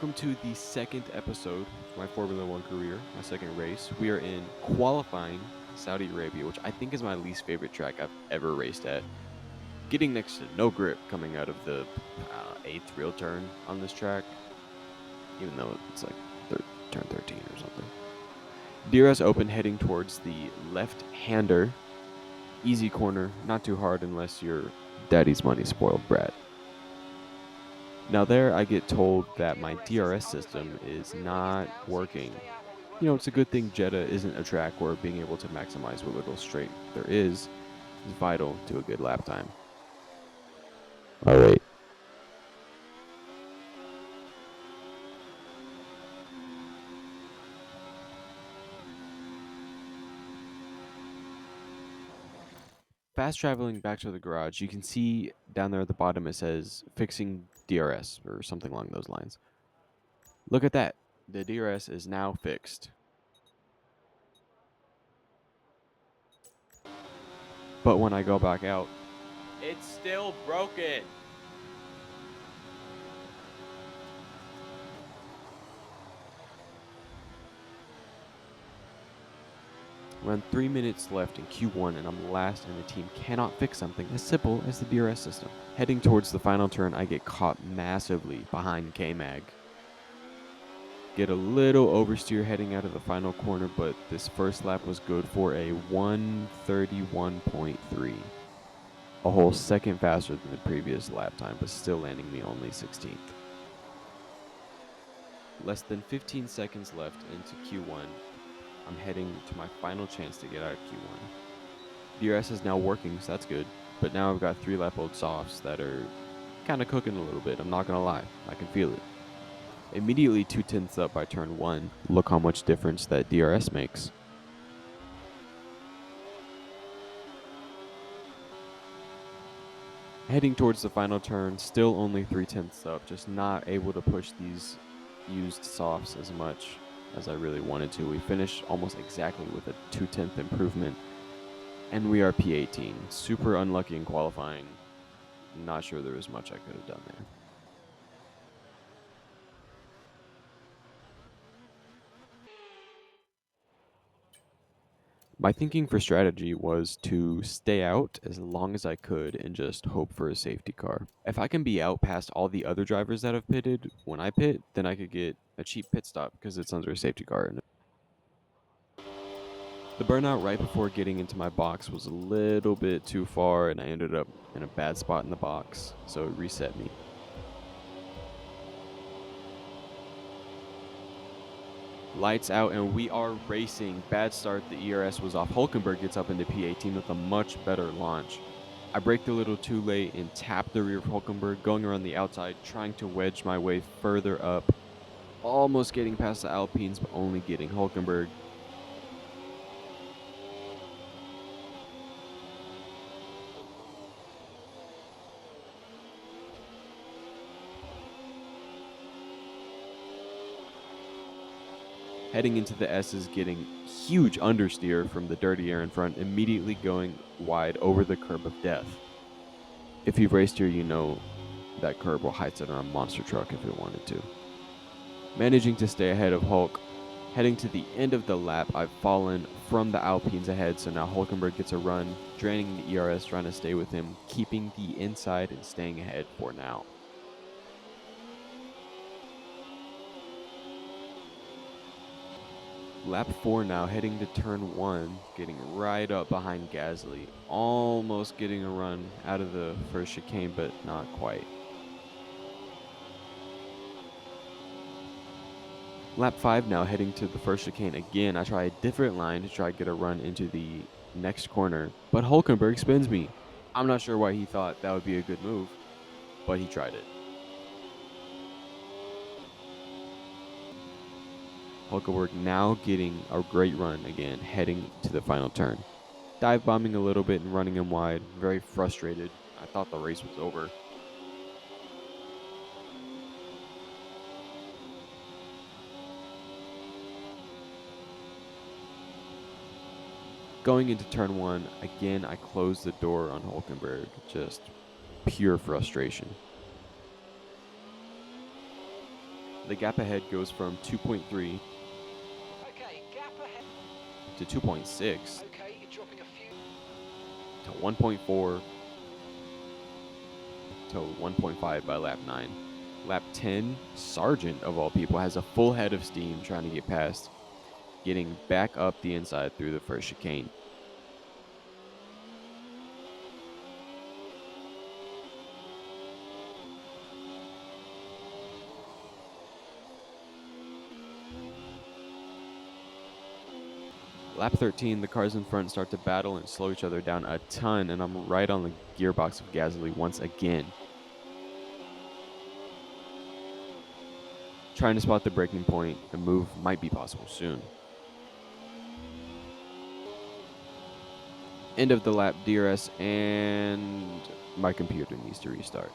welcome to the second episode of my Formula One career, my second race. We are in qualifying Saudi Arabia, which I think is my least favorite track I've ever raced at. Getting next to no grip coming out of the eighth real turn on this track, even though it's like turn 13 or something. DRS open heading towards the left-hander. Easy corner, not too hard unless you're daddy's money spoiled brat. Now there I get told that my DRS system is not working. You know, it's a good thing Jeddah isn't a track where being able to maximize what little straight there is vital to a good lap time. Alright. Fast traveling back to the garage, you can see down there at the bottom it says fixing DRS or something along those lines. Look at that. The DRS is now fixed. But when I go back out, it's still broken. Around 3 minutes left in Q1 and I'm last and the team cannot fix something as simple as the DRS system. Heading towards the final turn, I get caught massively behind K-Mag. Get a little oversteer heading out of the final corner, but this first lap was good for a 1:31.3. A whole second faster than the previous lap time, but still landing me only 16th. Less than 15 seconds left into Q1. I'm heading to my final chance to get out of Q1. DRS is now working, so that's good. But now I've got 3 lap old softs that are kind of cooking a little bit. I'm not going to lie. I can feel it. Immediately 2/10 up by turn 1. Look how much difference that DRS makes. Heading towards the final turn, still only 3/10 up. Just not able to push these used softs as much as I really wanted to. We finished almost exactly with a 2/10 improvement. And we are P18. Super unlucky in qualifying. Not sure there was much I could have done there. My thinking for strategy was to stay out as long as I could and just hope for a safety car. If I can be out past all the other drivers that have pitted when I pit, then I could get a cheap pit stop because it's under a safety car. The burnout right before getting into my box was a little bit too far and I ended up in a bad spot in the box, so it reset me. Lights out and we are racing. Bad start, the ERS was off. Hulkenberg gets up into P18 with a much better launch. I braked a little too late and tapped the rear of Hulkenberg, going around the outside, trying to wedge my way further up. Almost getting past the Alpines, but only getting Hulkenberg. Heading into the S's, getting huge understeer from the dirty air in front, immediately going wide over the curb of death. If you've raced here, you know that curb will height it on a monster truck if it wanted to. Managing to stay ahead of Hulk. Heading to the end of the lap, I've fallen from the Alpines ahead, so now Hulkenberg gets a run, draining the ERS, trying to stay with him, keeping the inside and staying ahead for now. Lap 4 now, heading to turn 1, getting right up behind Gasly. Almost getting a run out of the first chicane, but not quite. Lap 5 now, heading to the first chicane again. I try a different line to try to get a run into the next corner, but Hulkenberg spins me. I'm not sure why he thought that would be a good move, but he tried it. Hulkenberg now getting a great run again, heading to the final turn. Dive bombing a little bit and running him wide. Very frustrated. I thought the race was over. Going into turn 1, again I closed the door on Hulkenberg. Just pure frustration. The gap ahead goes from 2.3 Okay, gap ahead. to 2.6 Okay, you're dropping a few. to 1.4 to 1.5 by lap 9. Lap 10, Sargent of all people has a full head of steam trying to get past, getting back up the inside through the first chicane. Lap 13, the cars in front start to battle and slow each other down a ton, and I'm right on the gearbox of Gasly once again. Trying to spot the breaking point, a move might be possible soon. End of the lap, DRS, and my computer needs to restart.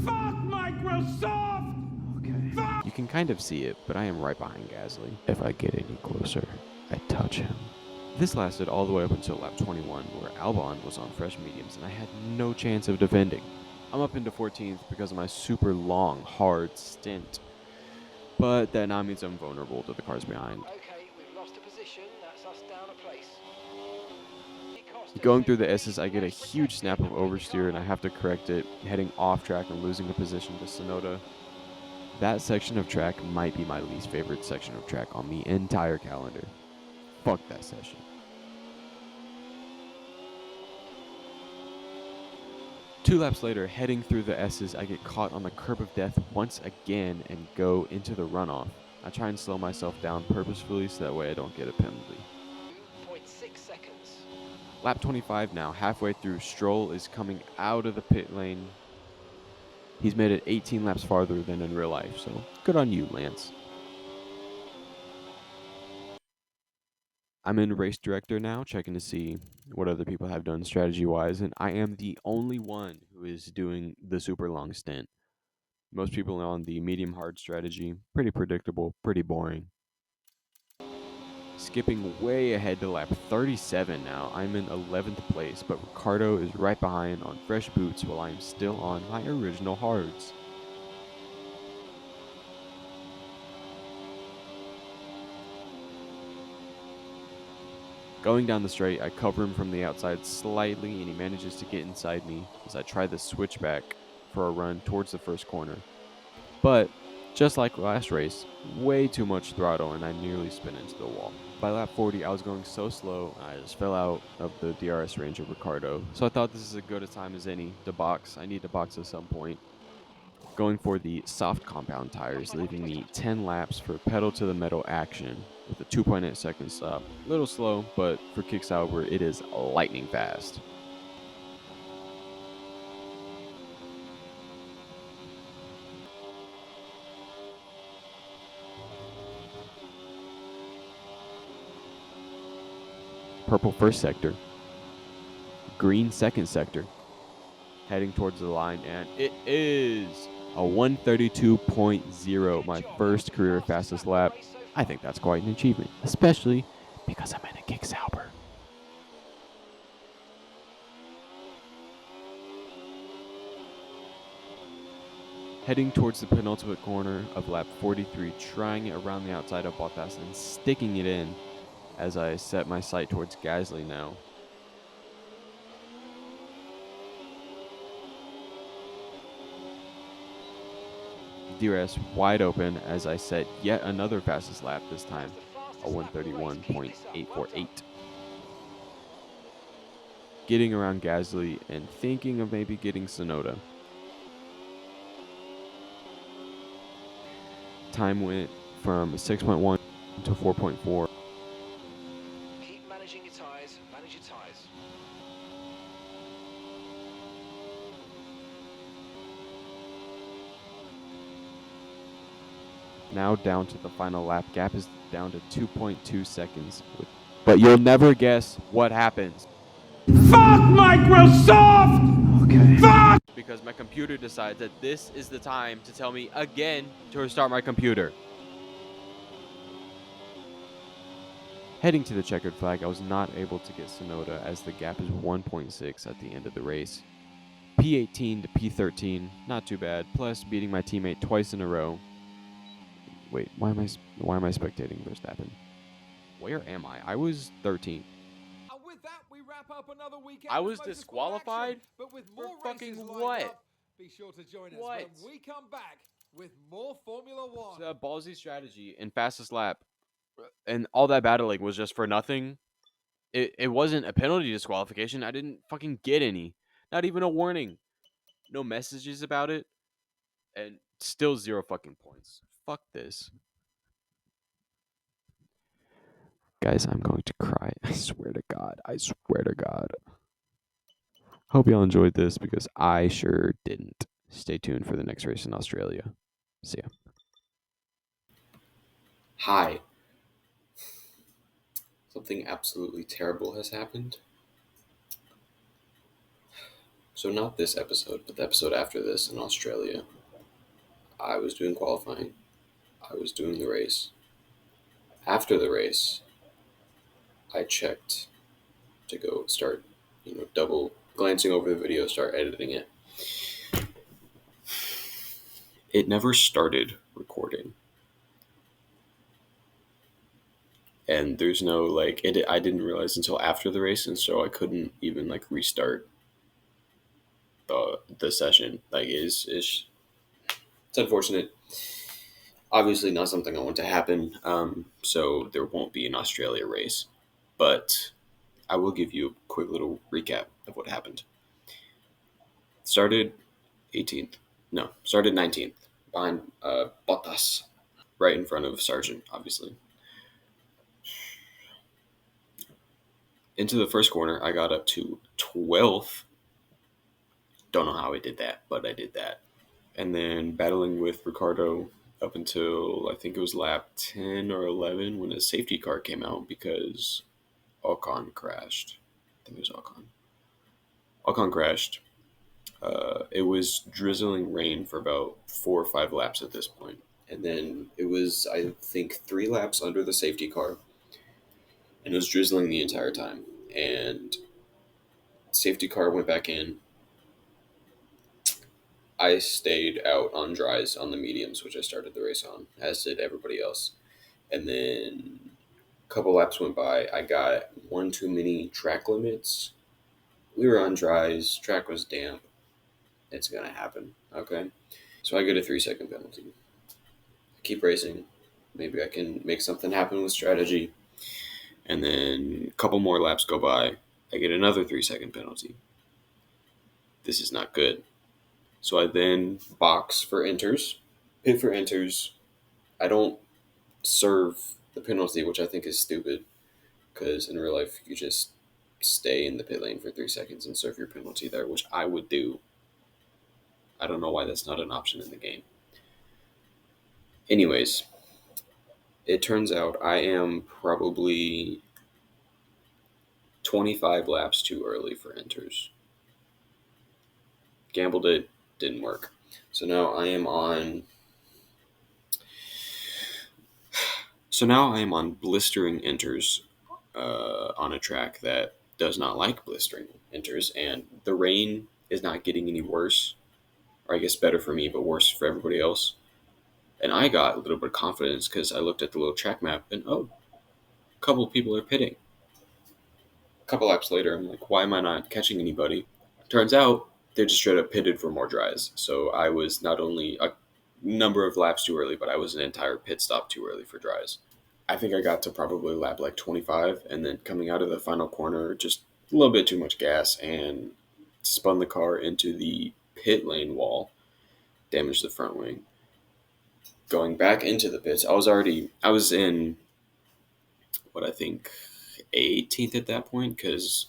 Fuck Microsoft! Okay. You can kind of see it, but I am right behind Gasly. If I get any closer, I touch him. This lasted all the way up until lap 21, where Albon was on fresh mediums and I had no chance of defending. I'm up into 14th because of my super long, hard stint, but that now means I'm vulnerable to the cars behind. Okay, we've lost a position. That's us down a place. Going through the S's, I get a huge snap of oversteer and I have to correct it, heading off track and losing a position to Tsunoda. That section of track might be my least favorite section of track on the entire calendar. Fuck that session. Two laps later, heading through the S's, I get caught on the curb of death once again and go into the runoff. I try and slow myself down purposefully so that way I don't get a penalty. 2.6 seconds. Lap 25 now, halfway through, Stroll is coming out of the pit lane. He's made it 18 laps farther than in real life, so good on you, Lance. I'm in race director now, checking to see what other people have done strategy-wise, and I am the only one who is doing the super long stint. Most people are on the medium-hard strategy. Pretty predictable, pretty boring. Skipping way ahead to lap 37 now, I'm in 11th place, but Ricardo is right behind on fresh boots while I'm still on my original hards. Going down the straight, I cover him from the outside slightly and he manages to get inside me as I try the switchback for a run towards the first corner. But, just like last race, way too much throttle and I nearly spin into the wall. By lap 40, I was going so slow, I just fell out of the DRS range of Ricardo. So I thought this is as good a time as any to box. I need to box at some point. Going for the soft compound tires, leaving me 10 laps for pedal to the metal action with a 2.8 second stop. A little slow, but for Kick Sauber, it is lightning fast. Purple first sector, green second sector, heading towards the line, and it is a 132.0, my first career fastest lap. I think that's quite an achievement, especially because I'm in a Kick Sauber. Heading towards the penultimate corner of lap 43, trying it around the outside of Bottas and sticking it in as I set my sight towards Gasly now. DRS wide open as I set yet another fastest lap, this time a 131.848. Getting around Gasly and thinking of maybe getting Tsunoda. Time went from 6.1 to 4.4. Keep managing your tyres. Manage your tyres. Now down to the final lap. Gap is down to 2.2 seconds. But you'll never guess what happens. Fuck Microsoft! Okay. Fuck! Because my computer decides that this is the time to tell me again to restart my computer. Heading to the checkered flag, I was not able to get Tsunoda as the gap is 1.6 at the end of the race. P18 to P13, not too bad, plus beating my teammate twice in a row. Wait, why am I spectating Verstappen? Where am I? I was 13th. And with that, we wrap up another weekend. I of was motorsport disqualified action. But with for more fucking races what? lined up, be sure to join us What? when we come back with more Formula One. So that ballsy strategy and fastest lap and all that battling was just for nothing. It wasn't a penalty disqualification. I didn't fucking get any. Not even a warning. No messages about it. And still 0 fucking points. Fuck this. Guys, I'm going to cry. I swear to God. I swear to God. Hope y'all enjoyed this because I sure didn't. Stay tuned for the next race in Australia. See ya. Hi. Something absolutely terrible has happened. So not this episode, but the episode after this in Australia. I was doing qualifying. I was doing the race. After the race, I checked to go start, double glancing over the video, start editing it. It never started recording. And there's no, I didn't realize until after the race, and so I couldn't even, restart the session. It's unfortunate. Obviously not something I want to happen, so there won't be an Australia race. But I will give you a quick little recap of what happened. Started 19th, behind Bottas, right in front of Sargent, obviously. Into the first corner, I got up to 12th. Don't know how I did that, but I did that. And then battling with Ricardo up until I think it was lap 10 or 11 when a safety car came out because Ocon crashed. I think it was Ocon. Ocon crashed. It was drizzling rain for about 4 or 5 laps at this point. And then it was, I think, 3 laps under the safety car. And it was drizzling the entire time. And safety car went back in. I stayed out on dries on the mediums, which I started the race on, as did everybody else. And then a couple laps went by. I got one too many track limits. We were on dries. Track was damp. It's going to happen. Okay. So I get a 3-second penalty. I keep racing. Maybe I can make something happen with strategy. And then a couple more laps go by. I get another 3-second penalty. This is not good. So I then box for enters, pit for enters. I don't serve the penalty, which I think is stupid, because in real life you just stay in the pit lane for 3 seconds and serve your penalty there, which I would do. I don't know why that's not an option in the game. Anyways, it turns out I am probably 25 laps too early for enters. Gambled it, didn't work. So now I am on blistering enters on a track that does not like blistering enters, and the rain is not getting any worse, or I guess better for me, but worse for everybody else. And I got a little bit of confidence because I looked at the little track map and, a couple of people are pitting. A couple laps later, I'm like, why am I not catching anybody? Turns out they just straight up pitted for more dries. So I was not only a number of laps too early, but I was an entire pit stop too early for dries. I think I got to probably lap 25, and then coming out of the final corner, just a little bit too much gas and spun the car into the pit lane wall, damaged the front wing. Going back into the pits, I was in, what I think, 18th at that point, because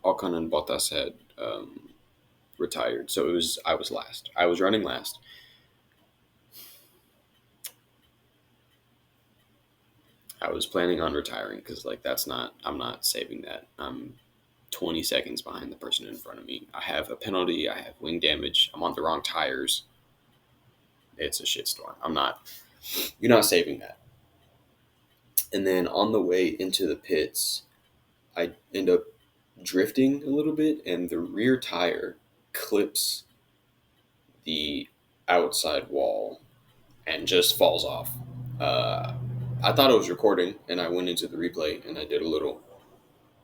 Ocon and Bottas had retired. So I was last. I was running last. I was planning on retiring because, I'm not saving that. I'm 20 seconds behind the person in front of me. I have a penalty. I have wing damage. I'm on the wrong tires. It's a shitstorm. You're not saving that. And then on the way into the pits, I end up drifting a little bit, and the rear tire clips the outside wall and just falls off. I thought I was recording, and I went into the replay, and I did a little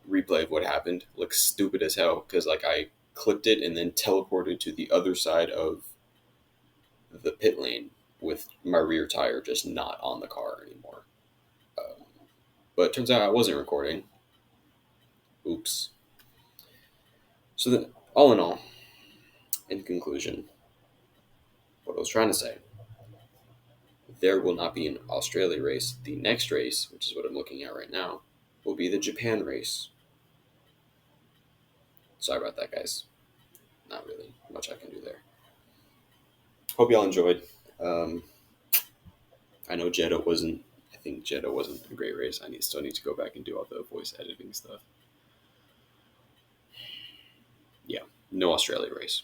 replay of what happened. Looks stupid as hell because like I clipped it and then teleported to the other side of the pit lane with my rear tire just not on the car anymore. But it turns out I wasn't recording. Oops. So then, all in all, in conclusion, what I was trying to say, there will not be an Australia race. The next race, which is what I'm looking at right now, will be the Japan race. Sorry about that, guys. Not really much I can do there. Hope y'all enjoyed. I know Jeddah wasn't. I think Jeddah wasn't a great race. I still need to go back and do all the voice editing stuff. Yeah, no Australia race.